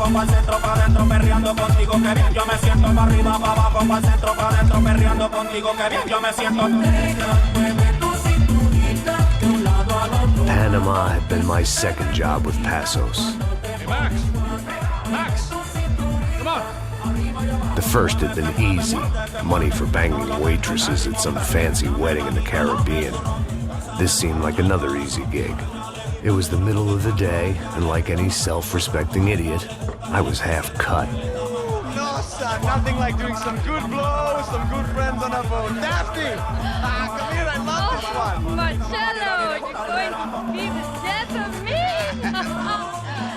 abajo, pa'l centro, pa' adentro, perreando contigo, que bien yo me siento. Pa' arriba, pa' abajo, pa'l centro, pa' adentro, perreando contigo, que bien yo me siento. Panama had been my second job with Passos. Hey, Max! Max! Come on! The first had been easy, money for banging waitresses at some fancy wedding in the Caribbean. This seemed like another easy gig. It was the middle of the day, and like any self-respecting idiot, I was half cut. No, son, nothing like doing some good blows, some good friends on a boat. Daphne! Come here, I love this one. Marcello, you're going to be the death of me?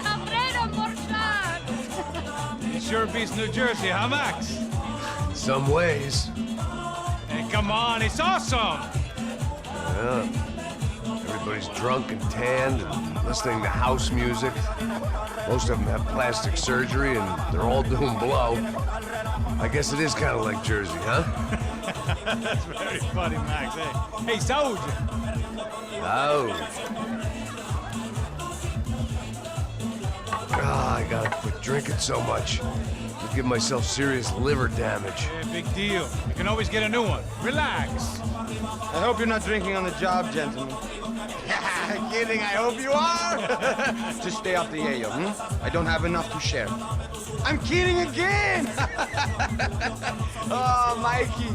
Alfredo Morchan. It sure beats New Jersey, huh, Max? Some ways. Hey, come on, it's awesome! Yeah. Everybody's drunk and tanned and listening to house music. Most of them have plastic surgery and they're all doing blow. I guess it is kind of like Jersey, huh? That's very funny, Max. Hey, Saúde! Oh. I gotta quit drinking so much. I'll give myself serious liver damage. Yeah, big deal. You can always get a new one. Relax. I hope you're not drinking on the job, gentlemen. Kidding, I hope you are. Just stay off the yayo, I don't have enough to share. I'm kidding again. Oh, Mikey,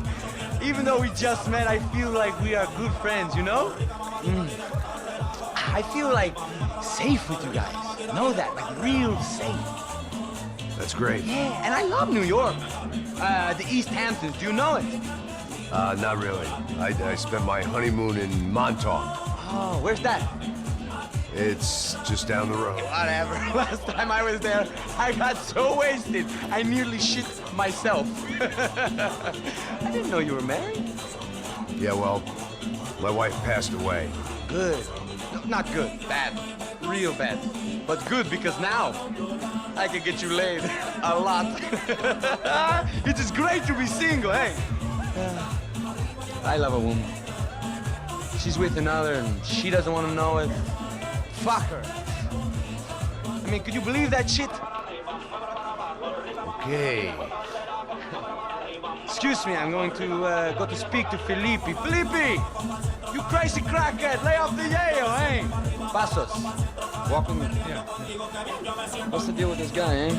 even though we just met, I feel like we are good friends, you know? I feel like safe with you guys. Know that, like real safe. That's great. Yeah, and I love New York. The East Hamptons, do you know it? Not really. I spent my honeymoon in Montauk. Oh, where's that? It's just down the road. Whatever. Last time I was there, I got so wasted, I nearly shit myself. I didn't know you were married. Yeah, well, my wife passed away. Good. No, not good. Bad. Real bad. But good because now I can get you laid a lot. It is great to be single, hey? I love a woman. She's with another and she doesn't want to know it. Fuck her. I mean, could you believe that shit? Okay. Excuse me, I'm going to go to speak to Felipe. Felipe! You crazy crackhead, lay off the yayo, eh? Passos, walk with me. Yeah. What's the deal with this guy, eh?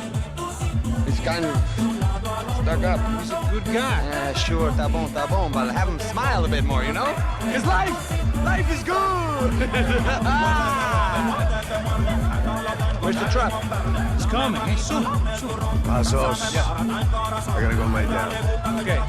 He's kind of stuck up. He's a good guy. Yeah, sure, tá bom, but have him smile a bit more, you know? Because life is good! Where's the truck? It's coming. Hey, soon. Passos. Yeah. I gotta go lay down. Okay.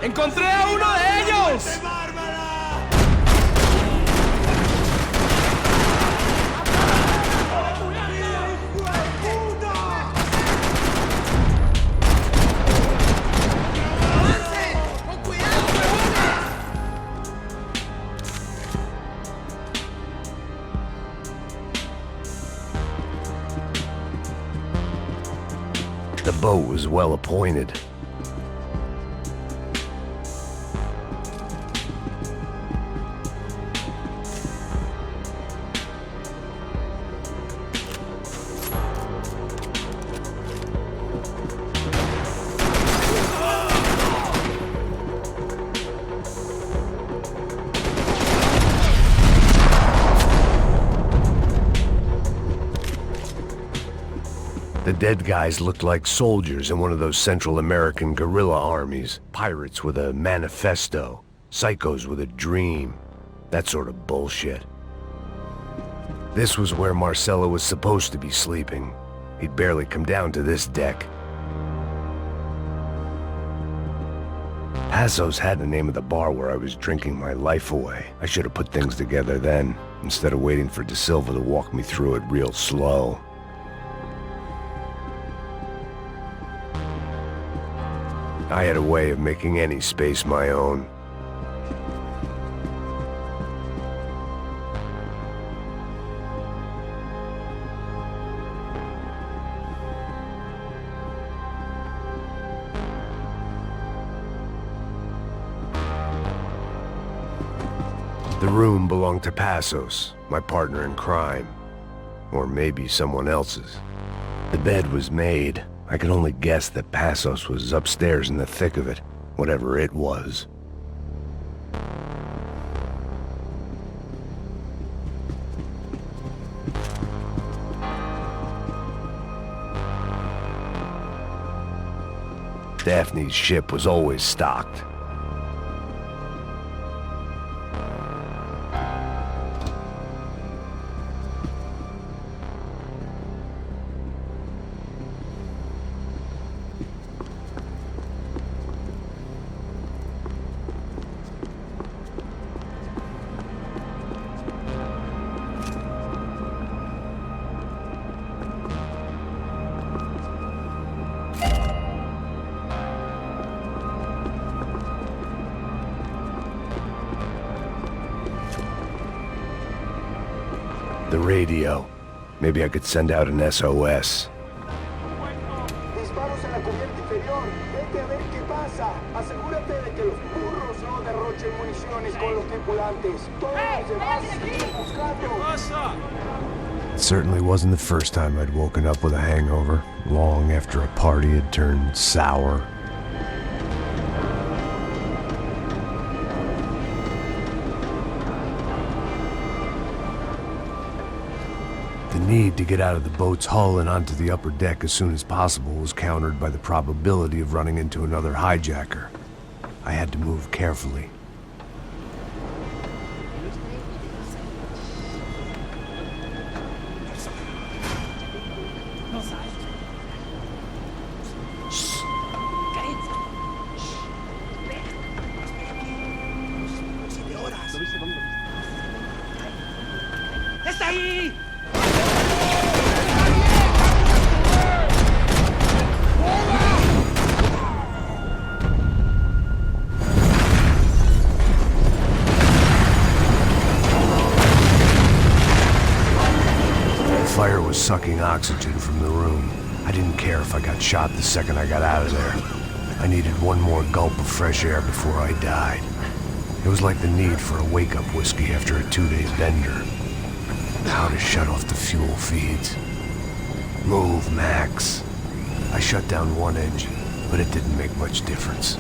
¡Encontré a uno de ellos! boat was well appointed. The dead guys looked like soldiers in one of those Central American guerrilla armies. Pirates with a manifesto, psychos with a dream, that sort of bullshit. This was where Marcelo was supposed to be sleeping. He'd barely come down to this deck. Passos had the name of the bar where I was drinking my life away. I should have put things together then, instead of waiting for De Silva to walk me through it real slow. I had a way of making any space my own. The room belonged to Passos, my partner in crime. Or maybe someone else's. The bed was made. I could only guess that Passos was upstairs in the thick of it, whatever it was. Daphne's ship was always stocked. The radio. Maybe I could send out an SOS. Disparos en la cubierta inferior. Vete a ver qué pasa. Asegúrate de que los burros no derrochen municiones con los tripulantes. Todos los demás siguen buscando. It certainly wasn't the first time I'd woken up with a hangover, long after a party had turned sour. The need to get out of the boat's hull and onto the upper deck as soon as possible was countered by the probability of running into another hijacker. I had to move carefully. ¡Está ahí! The fire was sucking oxygen from the room. I didn't care if I got shot the second I got out of there. I needed one more gulp of fresh air before I died. It was like the need for a wake-up whiskey after a 2-day bender. How to shut off the fuel feeds. Move, Max. I shut down one engine, but it didn't make much difference.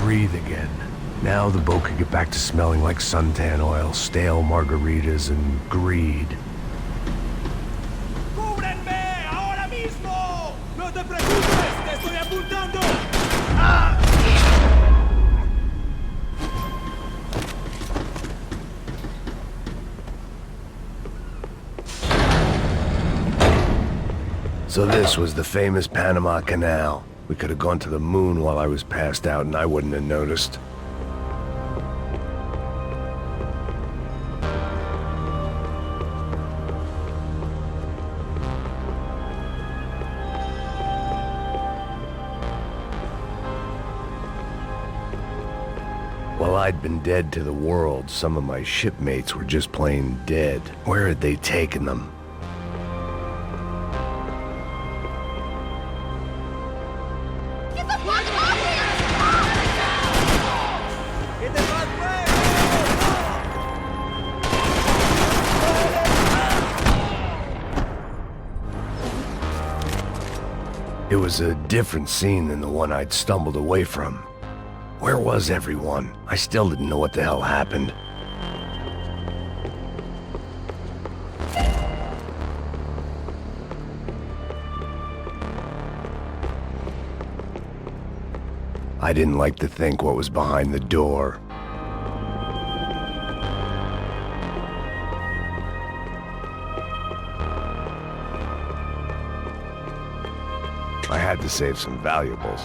Breathe again. Now the boat could get back to smelling like suntan oil, stale margaritas, and greed. ¡Cúbrenme! ¡Ahora mismo! ¡No te preocupes! ¡Te estoy apuntando! So this was the famous Panama Canal. We could have gone to the moon while I was passed out and I wouldn't have noticed. While I'd been dead to the world, some of my shipmates were just plain dead. Where had they taken them? Get the fuck off here! It was a different scene than the one I'd stumbled away from. Where was everyone? I still didn't know what the hell happened. I didn't like to think what was behind the door. I had to save some valuables.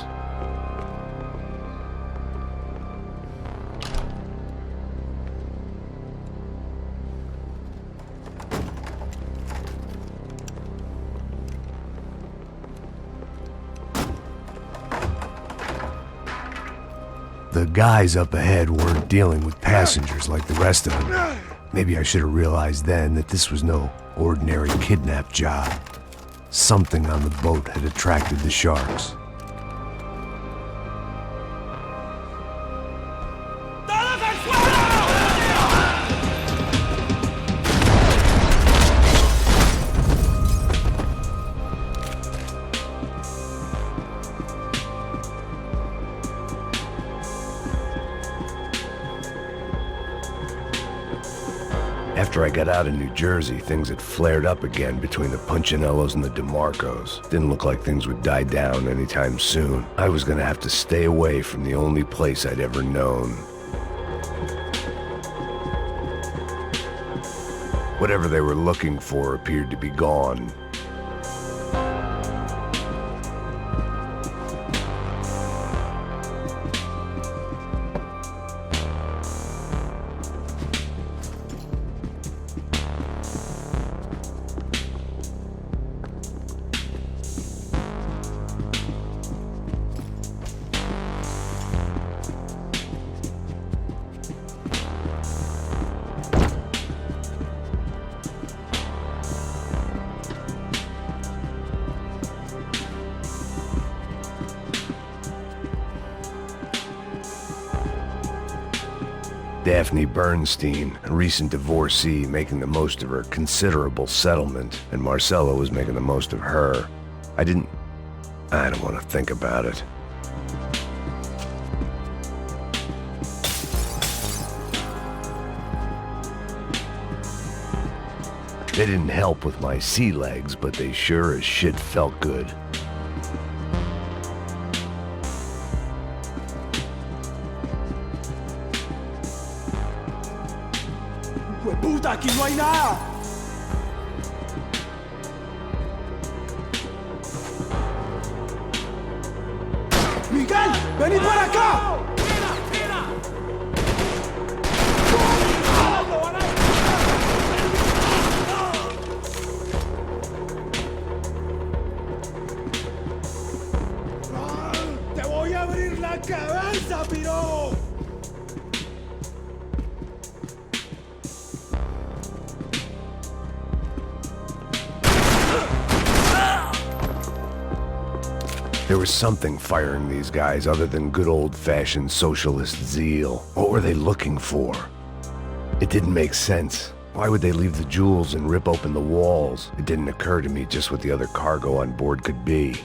The guys up ahead weren't dealing with passengers like the rest of them. Maybe I should have realized then that this was no ordinary kidnap job. Something on the boat had attracted the sharks. After I got out of New Jersey, things had flared up again between the Punchinellos and the DeMarcos. Didn't look like things would die down anytime soon. I was gonna have to stay away from the only place I'd ever known. Whatever they were looking for appeared to be gone. Daphne Bernstein, a recent divorcee, making the most of her considerable settlement, and Marcella was making the most of her. I don't want to think about it. They didn't help with my sea legs, but they sure as shit felt good. ¡Puta, aquí no hay nada! ¡Miguel, vení para acá! ¡Te voy a abrir la cabeza, piro! There was something firing these guys other than good old-fashioned socialist zeal. What were they looking for? It didn't make sense. Why would they leave the jewels and rip open the walls? It didn't occur to me just what the other cargo on board could be.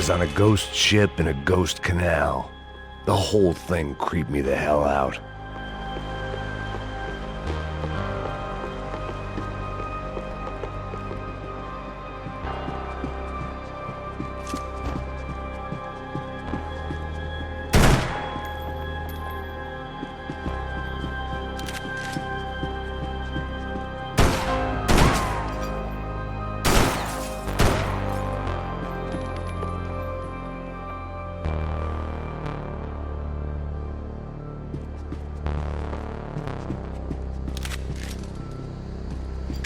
was on a ghost ship in a ghost canal. The whole thing creeped me the hell out.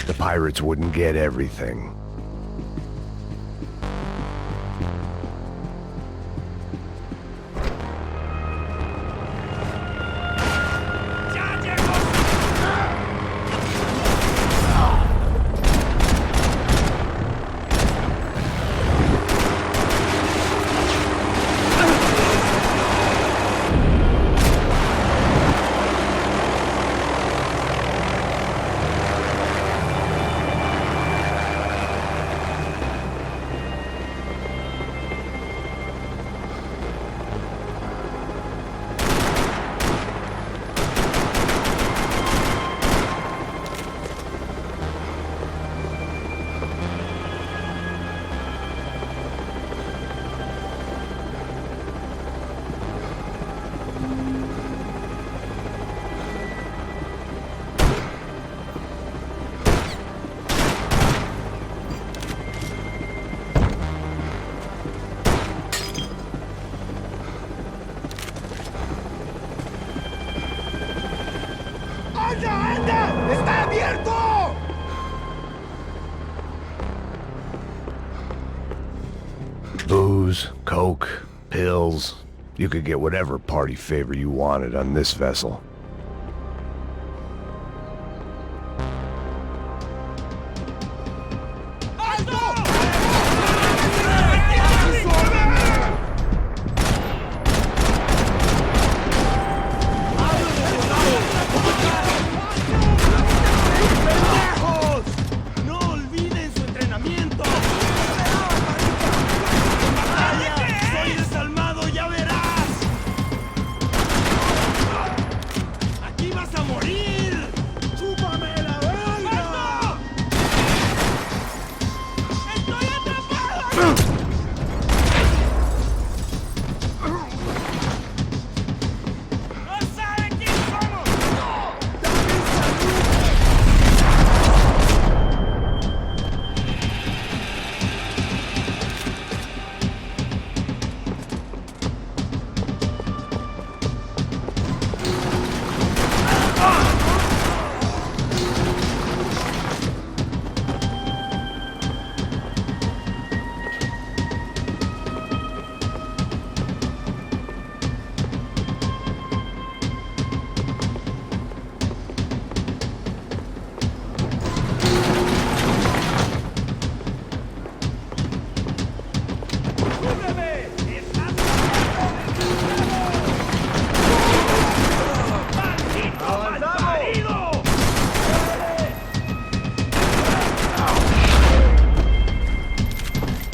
The pirates wouldn't get everything. ¡Está abierto! Booze, coke, pills. You could get whatever party favor you wanted on this vessel.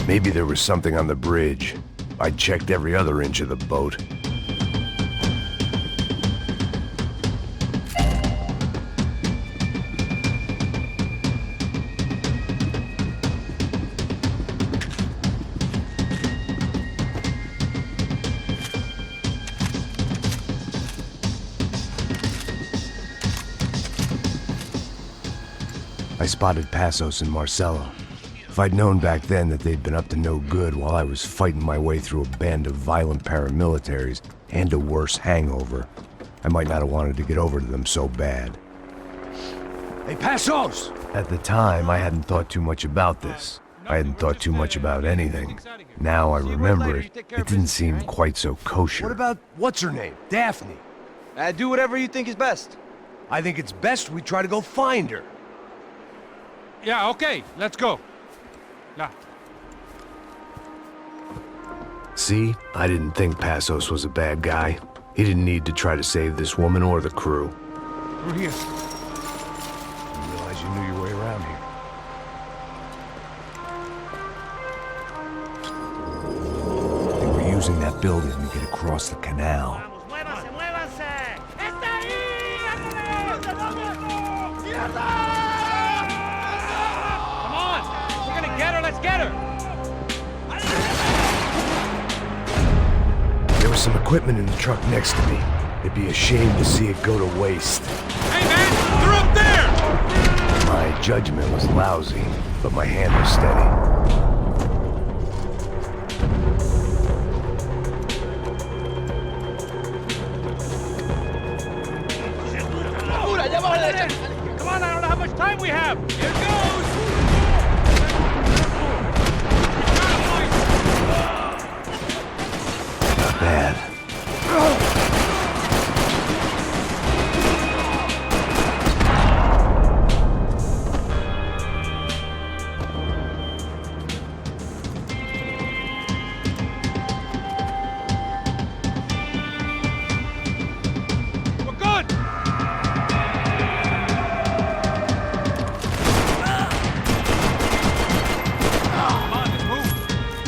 Maybe there was something on the bridge. I checked every other inch of the boat. I spotted Passos and Marcelo. If I'd known back then that they'd been up to no good while I was fighting my way through a band of violent paramilitaries and a worse hangover, I might not have wanted to get over to them so bad. Hey, Passos! At the time, I hadn't thought too much about this. I hadn't thought too much about anything. Now I remember it, it didn't seem quite so kosher. What about, what's her name? Daphne. Do whatever you think is best. I think it's best we try to go find her. Yeah, okay, let's go. Yeah. See? I didn't think Passos was a bad guy. He didn't need to try to save this woman or the crew. Through here. Didn't realize you knew your way around here. using that building to get across the canal. ¡Muévanse, muévanse! ¡Está ahí! Come on! We're gonna get her, let's get her! There was some equipment in the truck next to me. It'd be a shame to see it go to waste. Hey man, they're up there! My judgment was lousy, but my hand was steady. Come on, I don't know how much time we have! Here goes! Not bad. We're good!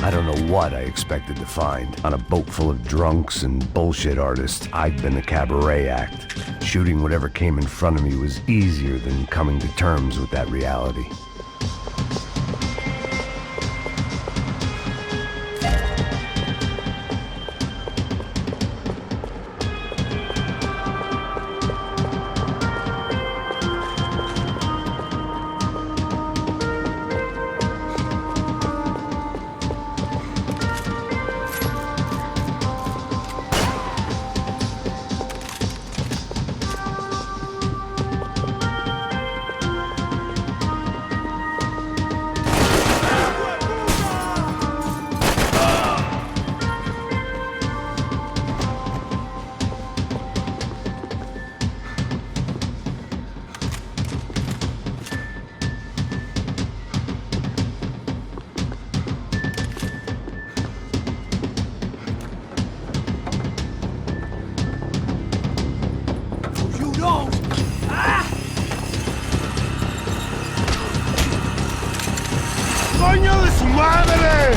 I don't know what I expected to find. On a boat full of drunks and bullshit artists, I'd been a cabaret act. Shooting whatever came in front of me was easier than coming to terms with that reality. ¡Coño de su madre!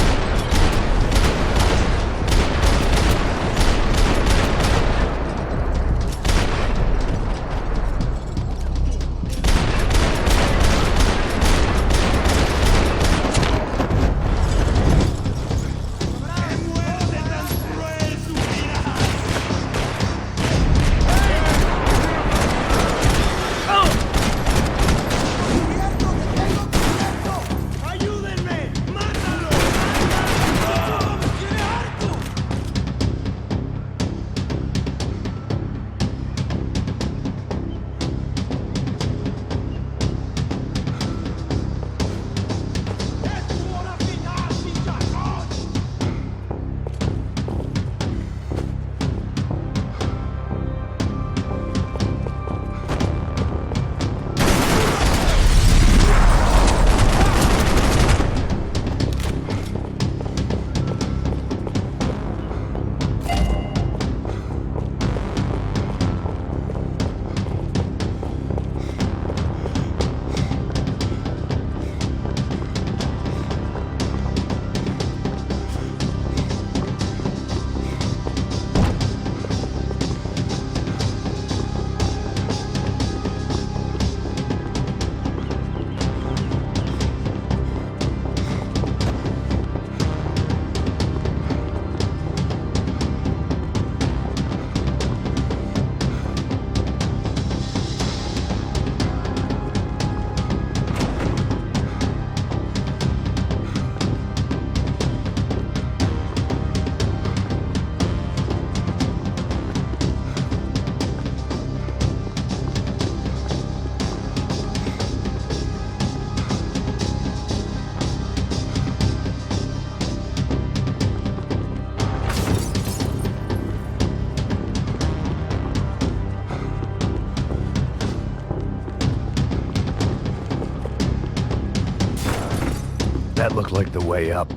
That looked like the way up,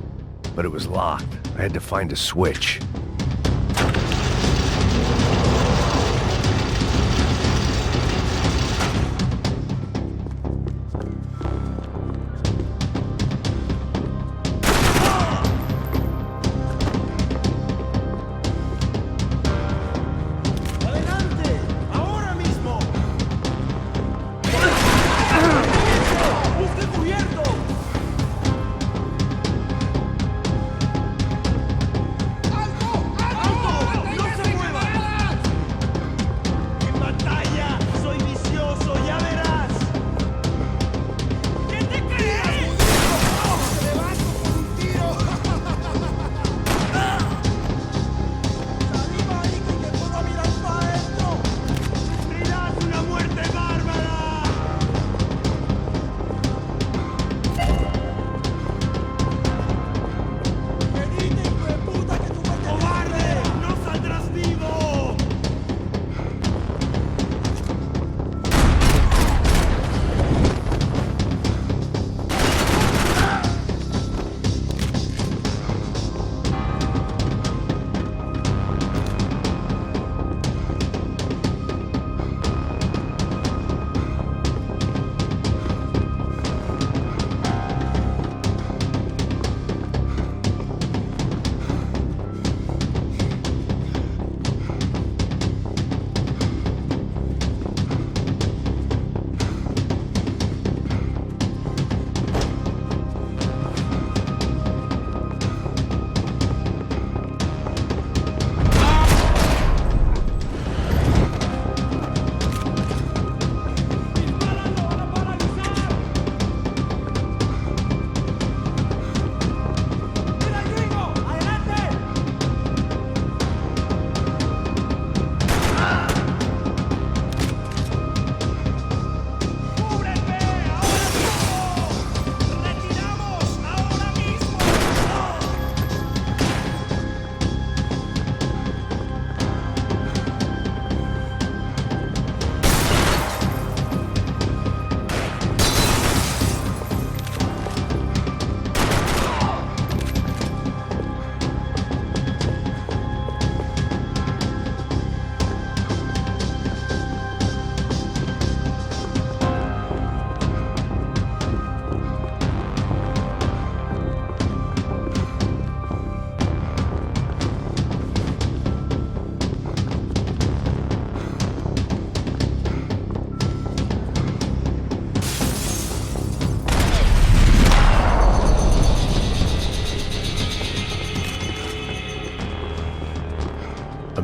but it was locked. I had to find a switch.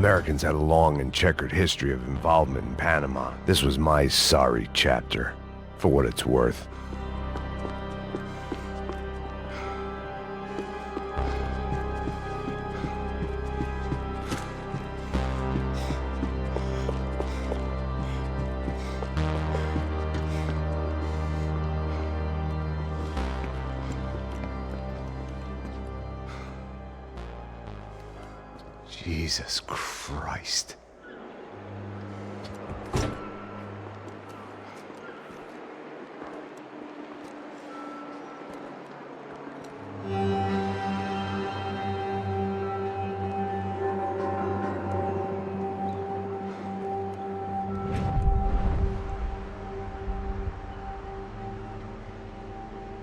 Americans had a long and checkered history of involvement in Panama. This was my sorry chapter, for what it's worth. Jesus Christ.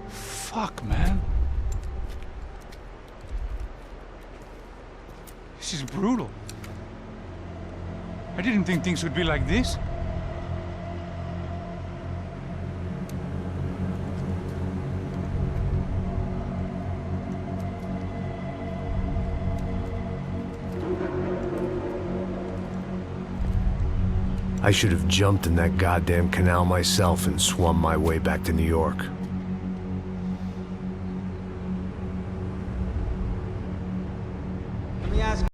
Fuck, man. This is brutal. I didn't think things would be like this. I should have jumped in that goddamn canal myself and swum my way back to New York.